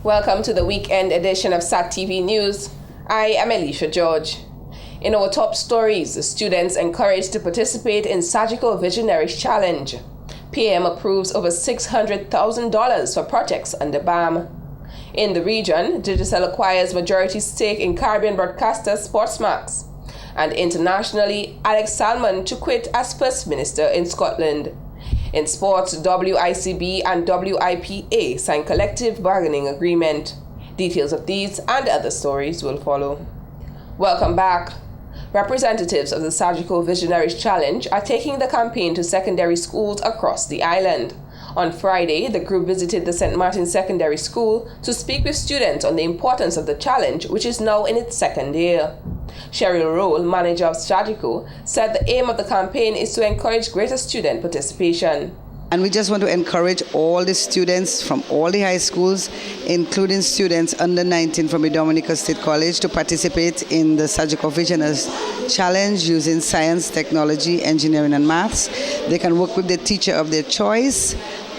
Welcome to the weekend edition of SAT TV News. I am Alicia George. In our top stories, students encouraged to participate in Surgical Visionaries Challenge. PM approves over $600,000 for projects under BAM. In the region, Digicel acquires majority stake in Caribbean broadcaster Sportsmax. And internationally, Alex Salmond to quit as First Minister in Scotland. In sports, WICB and WIPA signed collective bargaining agreement. Details of these and other stories will follow. Welcome back. Representatives of the Surgical Visionaries Challenge are taking the campaign to secondary schools across the island. On Friday, the group visited the St. Martin Secondary School to speak with students on the importance of the challenge, which is now in its second year. Cheryl Roll, manager of Stragico, said the aim of the campaign is to encourage greater student participation. And we just want to encourage all the students from all the high schools, including students under 19 from the Dominica State College, to participate in the Surgical Visionaries Challenge using science, technology, engineering, and maths. They can work with the teacher of their choice,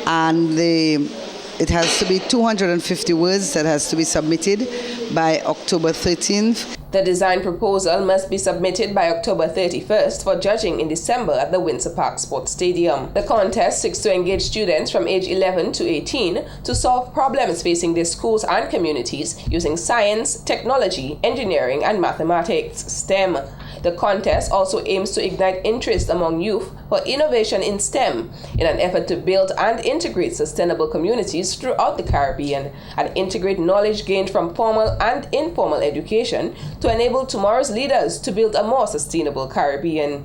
and it has to be 250 words that has to be submitted by October 13th. The design proposal must be submitted by October 31st for judging in December at the Windsor Park Sports Stadium. The contest seeks to engage students from age 11 to 18 to solve problems facing their schools and communities using science, technology, engineering, and mathematics, STEM. The contest also aims to ignite interest among youth for innovation in STEM in an effort to build and integrate sustainable communities throughout the Caribbean and integrate knowledge gained from formal and informal education to enable tomorrow's leaders to build a more sustainable Caribbean.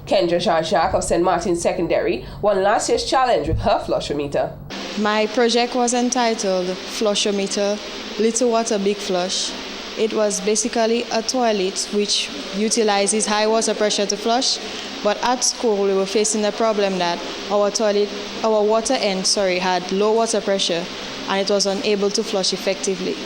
Kendra Jean-Jacques of St. Martin Secondary won last year's challenge with her flushometer. My project was entitled Flushometer, Little Water, Big Flush. It was basically a toilet which utilizes high water pressure to flush, but at school we were facing the problem that our water end had low water pressure and it was unable to flush effectively.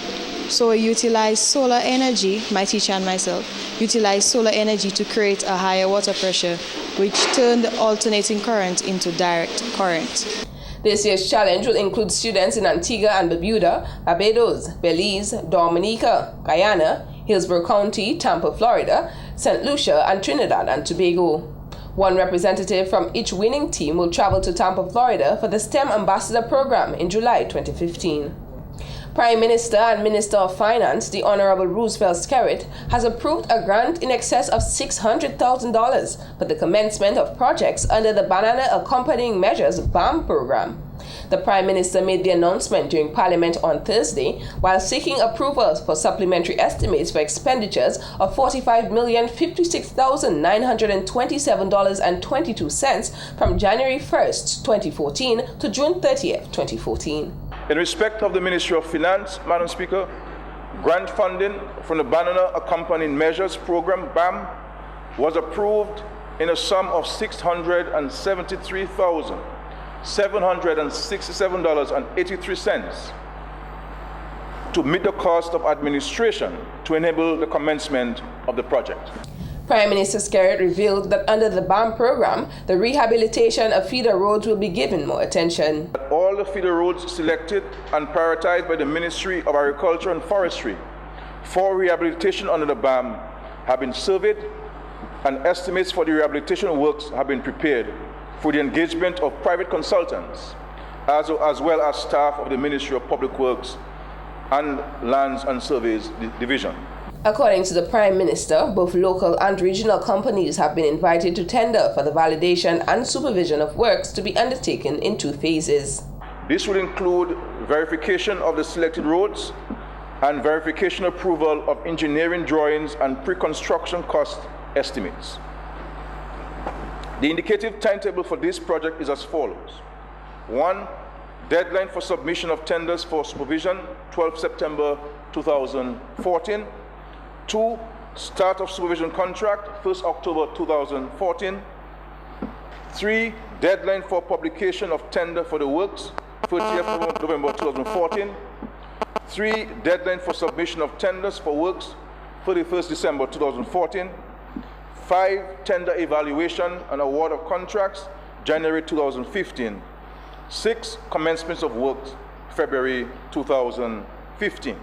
So we utilized solar energy, my teacher and myself, utilized solar energy to create a higher water pressure, which turned the alternating current into direct current. This year's challenge will include students in Antigua and Barbuda, Barbados, Belize, Dominica, Guyana, Hillsborough County, Tampa, Florida, St. Lucia, and Trinidad and Tobago. One representative from each winning team will travel to Tampa, Florida for the STEM Ambassador Program in July 2015. Prime Minister and Minister of Finance, the Honorable Roosevelt Skerrit, has approved a grant in excess of $600,000 for the commencement of projects under the Banana Accompanying Measures BAM program. The Prime Minister made the announcement during Parliament on Thursday while seeking approval for supplementary estimates for expenditures of $45,056,927.22 from January 1st, 2014 to June 30th, 2014. In respect of the Ministry of Finance, Madam Speaker, grant funding from the Banana Accompanying Measures Program, BAM, was approved in a sum of $673,767.83 to meet the cost of administration to enable the commencement of the project. Prime Minister Skerrit revealed that under the BAM program, the rehabilitation of feeder roads will be given more attention. All the feeder roads selected and prioritized by the Ministry of Agriculture and Forestry for rehabilitation under the BAM have been surveyed, and estimates for the rehabilitation works have been prepared for the engagement of private consultants as well as staff of the Ministry of Public Works and Lands and Surveys Division. According to the Prime Minister, both local and regional companies have been invited to tender for the validation and supervision of works to be undertaken in 2 phases. This will include verification of the selected roads and verification approval of engineering drawings and pre-construction cost estimates. The indicative timetable for this project is as follows. 1. Deadline for submission of tenders for supervision, 12 September 2014. 2. Start of supervision contract, 1st October 2014. 3. Deadline for publication of tender for the works, 30th November 2014. 3. Deadline for submission of tenders for works, 31st December 2014. 5. Tender evaluation and award of contracts, January 2015. 6. Commencement of works, February 2015. 15.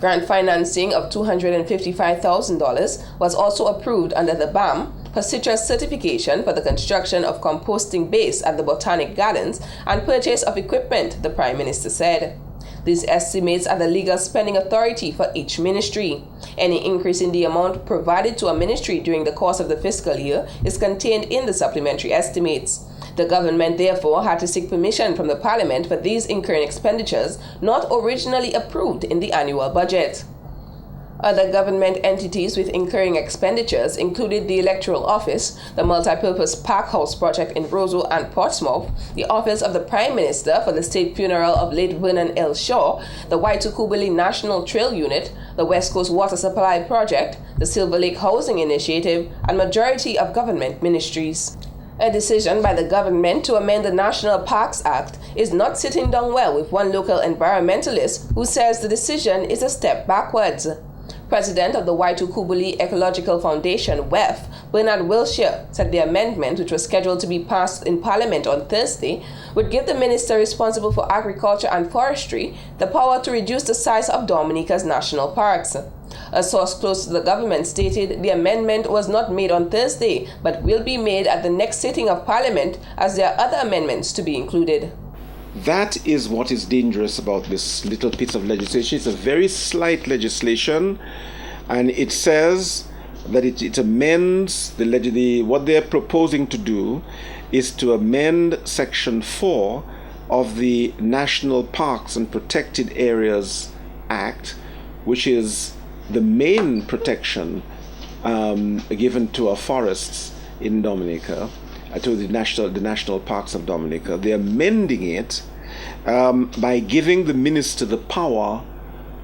Grant financing of $255,000 was also approved under the BAM for citrus certification for the construction of composting base at the Botanic Gardens and purchase of equipment, the Prime Minister said. These estimates are the legal spending authority for each ministry. Any increase in the amount provided to a ministry during the course of the fiscal year is contained in the supplementary estimates. The government therefore had to seek permission from the Parliament for these incurring expenditures not originally approved in the annual budget. Other government entities with incurring expenditures included the Electoral Office, the Multipurpose Park House project in Roseau and Portsmouth, the Office of the Prime Minister for the State Funeral of late Vernon L. Shaw, the Waitukubuli National Trail Unit, the West Coast Water Supply Project, the Silver Lake Housing Initiative, and majority of government ministries. A decision by the government to amend the National Parks Act is not sitting down well with one local environmentalist who says the decision is a step backwards. President of the Waitukubuli Ecological Foundation, WEF, Bernard Wilshire, said the amendment, which was scheduled to be passed in Parliament on Thursday, would give the minister responsible for agriculture and forestry the power to reduce the size of Dominica's national parks. A source close to the government stated the amendment was not made on Thursday, but will be made at the next sitting of Parliament, as there are other amendments to be included. That is what is dangerous about this little piece of legislation. It's a very slight legislation, and it says that it amends what they're proposing to do is to amend Section 4 of the National Parks and Protected Areas Act, which is the main protection given to our forests in Dominica, to the national parks of Dominica. They're amending it by giving the minister the power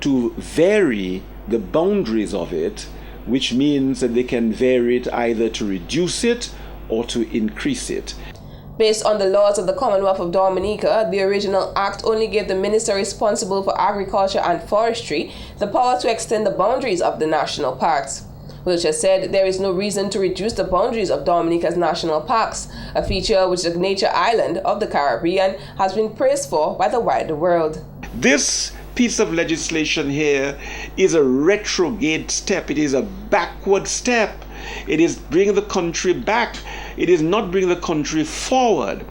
to vary the boundaries of it, which means that they can vary it either to reduce it or to increase it. Based on the laws of the Commonwealth of Dominica, the original act only gave the minister responsible for agriculture and forestry the power to extend the boundaries of the national parks. Wilshire said there is no reason to reduce the boundaries of Dominica's national parks, a feature which the nature island of the Caribbean has been praised for by the wider world. This piece of legislation here is a retrograde step. It is a backward step. It is bringing the country back. It is not bringing the country forward.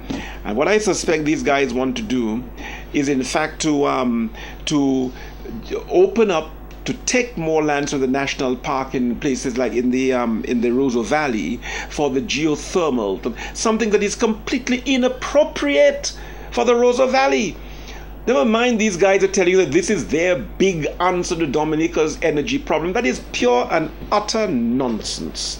And what I suspect these guys want to do is, in fact, to open up, to take more lands from the national park in places like in the Roseau Valley for the geothermal, something that is completely inappropriate for the Roseau Valley. Never mind, these guys are telling you that this is their big answer to Dominica's energy problem. That is pure and utter nonsense.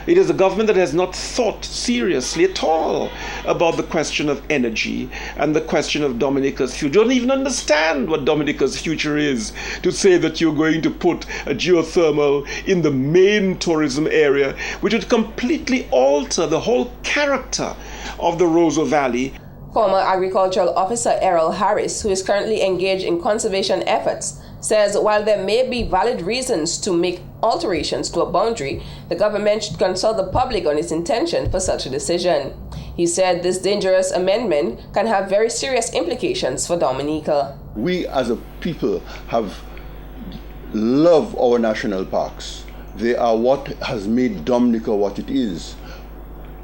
It is a government that has not thought seriously at all about the question of energy and the question of Dominica's future. You don't even understand what Dominica's future is to say that you're going to put a geothermal in the main tourism area, which would completely alter the whole character of the Roseau Valley. Former Agricultural Officer Errol Harris, who is currently engaged in conservation efforts, says while there may be valid reasons to make alterations to a boundary, the government should consult the public on its intention for such a decision. He said this dangerous amendment can have very serious implications for Dominica. We as a people love our national parks. They are what has made Dominica what it is.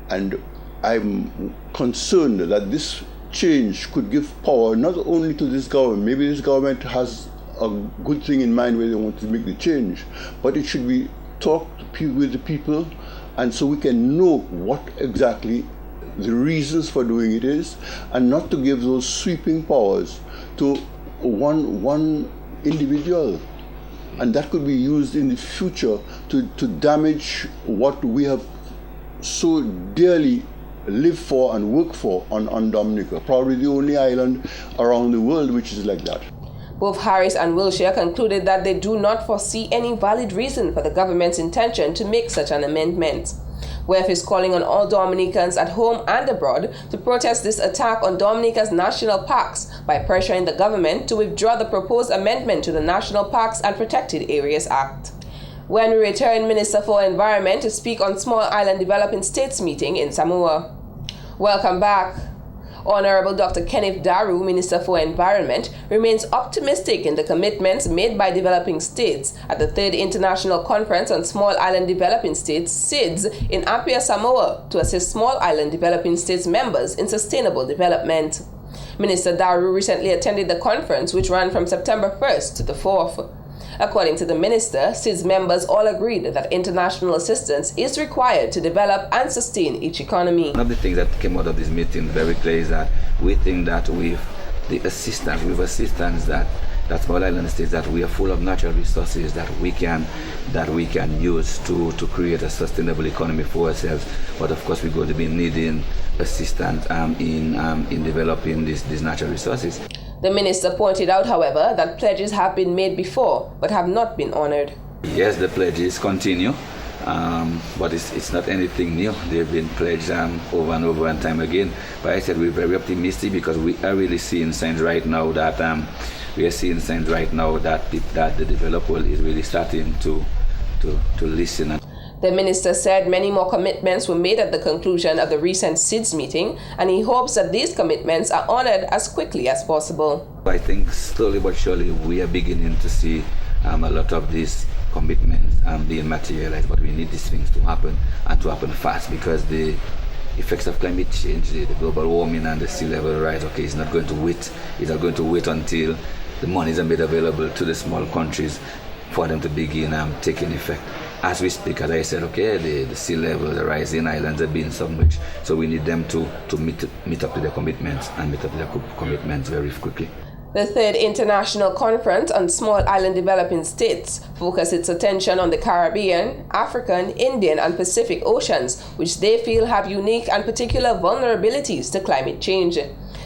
And I'm concerned that this change could give power not only to this government. Maybe this government has a good thing in mind where they want to make the change, but it should be talked with the people, and so we can know what exactly the reasons for doing it is, and not to give those sweeping powers to one individual. And that could be used in the future to damage what we have so dearly live for and work for on Dominica, probably the only island around the world which is like that. Both Harris and Wilshire concluded that they do not foresee any valid reason for the government's intention to make such an amendment. WEF is calling on all Dominicans at home and abroad to protest this attack on Dominica's national parks by pressuring the government to withdraw the proposed amendment to the National Parks and Protected Areas Act. When we return, Minister for Environment to speak on Small Island Developing States meeting in Samoa. Welcome back. Honorable Dr. Kenneth Daru, Minister for Environment, remains optimistic in the commitments made by developing states at the 3rd International Conference on Small Island Developing States, SIDS, in Apia, Samoa, to assist small island developing states members in sustainable development. Minister Daru recently attended the conference, which ran from September 1st to the 4th. According to the minister, SIDS members all agreed that international assistance is required to develop and sustain each economy. One of the things that came out of this meeting very clear is that we think that with assistance that small island states, that we are full of natural resources that we can use to create a sustainable economy for ourselves. But of course, we're going to be needing assistance in developing these natural resources. The minister pointed out, however, that pledges have been made before but have not been honored. Yes, the pledges continue, but it's not anything new. They've been pledged over and over and time again. But I said we're very optimistic because we are really seeing signs right now that the developer is really starting to listen. The minister said many more commitments were made at the conclusion of the recent SIDS meeting, and he hopes that these commitments are honored as quickly as possible. I think slowly but surely we are beginning to see a lot of these commitments being materialized, but we need these things to happen and to happen fast because the effects of climate change, the global warming and the sea level rise, it's not going to wait. It's not going to wait until the monies are made available to the small countries for them to begin taking effect. As we speak, as I said, the sea level, the rising islands are being submerged, so we need them to meet up to their commitments and meet up to their commitments very quickly. The 3rd International Conference on Small Island Developing States focused its attention on the Caribbean, African, Indian, and Pacific Oceans, which they feel have unique and particular vulnerabilities to climate change.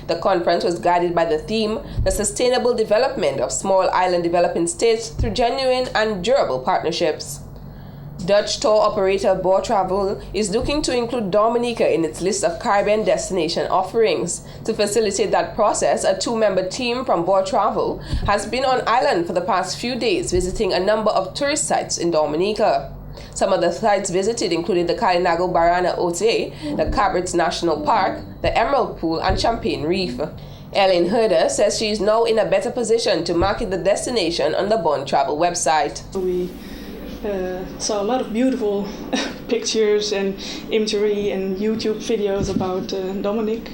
The conference was guided by the theme, the sustainable development of small island developing states through genuine and durable partnerships. Dutch tour operator Boer Travel is looking to include Dominica in its list of Caribbean destination offerings. To facilitate that process, a 2-member team from Boer Travel has been on island for the past few days visiting a number of tourist sites in Dominica. Some of the sites visited included the Kalinago Barana Ote, the Cabrits National Park, the Emerald Pool, and Champagne Reef. Ellen Herder says she is now in a better position to market the destination on the Boer Travel website. We saw a lot of beautiful pictures and imagery and YouTube videos about Dominic.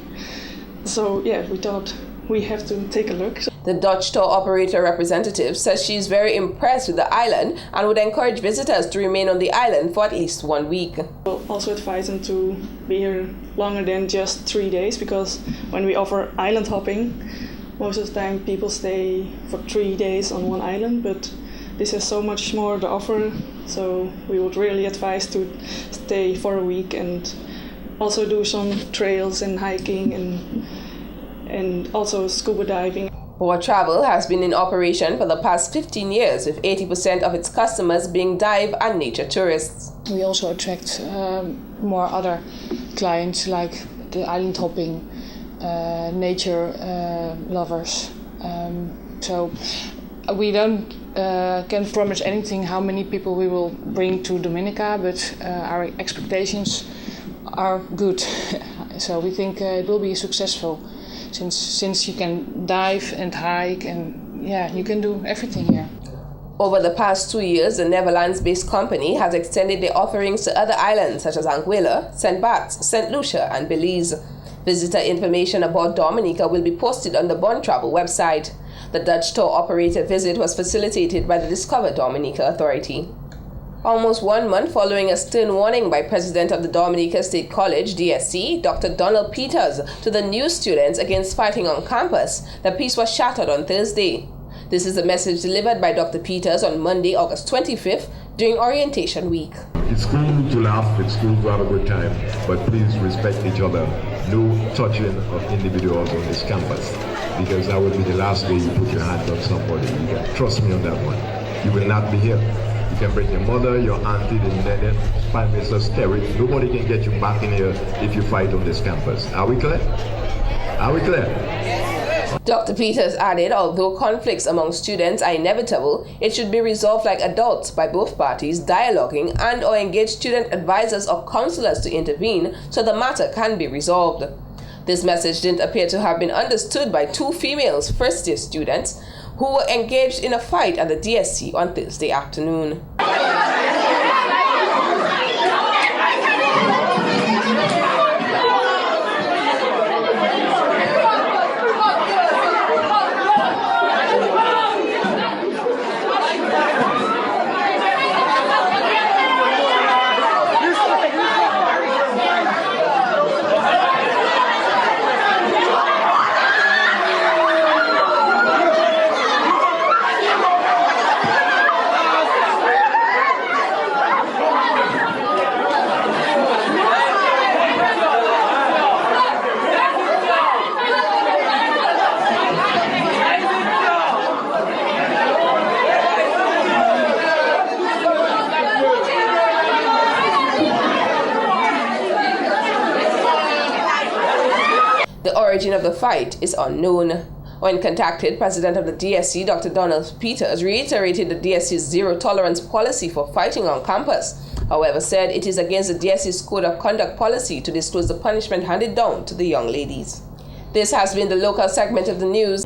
So we thought we have to take a look. The Dutch tour operator representative says she is very impressed with the island and would encourage visitors to remain on the island for at least 1 week. We'll also advise them to be here longer than just 3 days, because when we offer island hopping, most of the time people stay for 3 days on one island, but this has so much more to offer, so we would really advise to stay for a week and also do some trails and hiking and also scuba diving. Boer Travel has been in operation for the past 15 years, with 80% of its customers being dive and nature tourists. We also attract more other clients like the island hopping, nature lovers. So we don't can promise anything how many people we will bring to Dominica, but our expectations are good. So we think it will be successful, since you can dive and hike and you can do everything here. Over the past 2 years, the Netherlands-based company has extended their offerings to other islands such as Anguilla, St. Barts, St. Lucia, and Belize. Visitor information about Dominica will be posted on the Boer Travel website. The Dutch tour operator visit was facilitated by the Discover Dominica Authority. Almost 1 month following a stern warning by President of the Dominica State College, DSC, Dr. Donald Peters, to the new students against fighting on campus, the peace was shattered on Thursday. This is a message delivered by Dr. Peters on Monday, August 25th, during orientation week. It's cool to laugh, it's cool to have a good time, but please respect each other. No touching of individuals on this campus, because that would be the last day you put your hands on somebody. You can trust me on that one. You will not be here. You can bring your mother, your auntie, the Nene, Prime Minister Sterry. Nobody can get you back in here if you fight on this campus. Are we clear? Are we clear? Dr. Peters added, although conflicts among students are inevitable, it should be resolved like adults by both parties dialoguing and or engage student advisors or counselors to intervene so the matter can be resolved. This message didn't appear to have been understood by two female first-year students who were engaged in a fight at the DSC on Thursday afternoon. The origin of the fight is unknown. When contacted, President of the DSC, Dr. Donald Peters, reiterated the DSC's zero-tolerance policy for fighting on campus. However, said it is against the DSC's Code of Conduct policy to disclose the punishment handed down to the young ladies. This has been the local segment of the news.